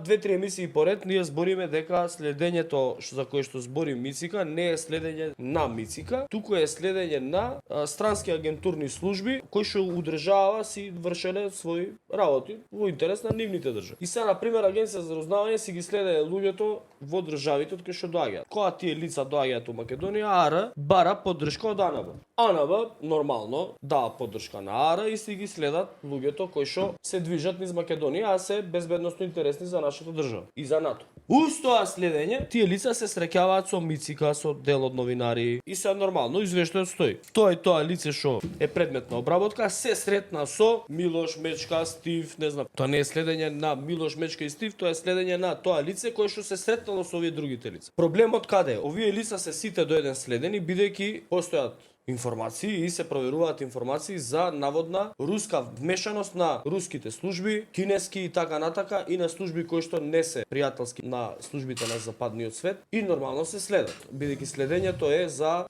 2-3 емисии поред ние збориме дека следењето за кое што збори Мицика не е следење на Мицика, туку е следење на странски агентурни служби кои што удржава си вршеле своји работи во интерес на нивните држави. И сега на пример агенција за разузнавање си ги следе луѓето во државите од кои што доаѓаат. Кога тие лица доаѓаат во Македонија, АР бара поддршка од АНБ. АНБ нормално дава поддршка на АР и си ги следат луѓето кои што се движат низ Македонија, а се безбедносно интересни за нашата држава и за НАТО. Уз тоа следење, тие лица се среќаваат со Мицика, со дел од новинари и се нормално извештајот стои. Тоа и тоа лице што е предмет на обработка се сретна со Милош, Мечка, Стив, не знам. Тоа не е следење на Милош, Мечка и Стив, тоа е следење на тоа лице кое што се сретнало со овие другите лица. Проблемот каде е? Овие лица се сите до еден следени бидејќи постојат информации и се проверуваат информации за наводна руска вмешаност на руските служби, кинески и така натака и на служби кои што не се пријателски на службите на западниот свет и нормално се следат, бидејќи следењето е за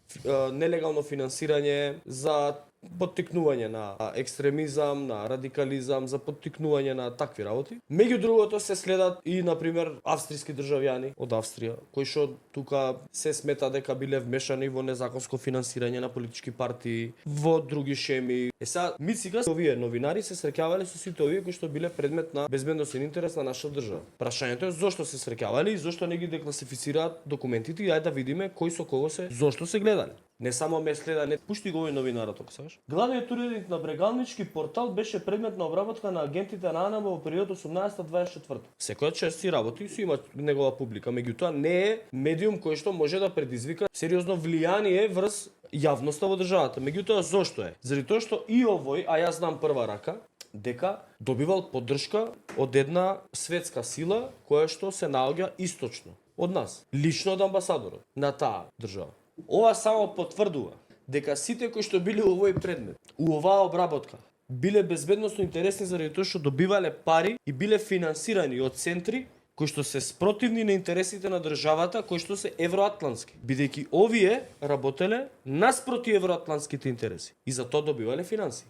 нелегално финансирање, за поттикнување на екстремизам, на радикализам, за поттикнување на такви работи. Меѓу другото се следат и на пример австријски државјани од Австрија, кои што тука се смета дека биле вмешани во незаконско финансирање на политички партии, во други шеми. Сега Мицика, овие новинари се среќавале со сите овие кои што биле предмет на безбедносен интерес на нашата држава. Прашањето е зошто се среќавале и зошто не ги декласифицираат документите и ајде да видиме кој со кого се, зошто се гледале. Не само ме следа, не пушти го овој новинарот, ако сакаш. Главниот уредник на Брегалнички портал беше предмет на обработка на агентите на АНБ во период 18-24. Секој чести работи си има негова публика, меѓутоа не е медиум кој што може да предизвика сериозно влијание врз јавноста во државата. Меѓутоа зошто е? Заради тоа што и овој, а јас знам прва рака, дека добивал поддршка од една светска сила која што се наоѓа источно од нас, лично од амбасадорот на таа држава. Ова само потврдува дека сите кои што биле овој предмет, у оваа обработка, биле безбедносно интересни заради тоа што добивале пари и биле финансирани од центри кои што се спротивни на интересите на државата, кои што се евроатлантски, бидејќи овие работеле наспроти евроатлантските интереси и за тоа добивале финансии.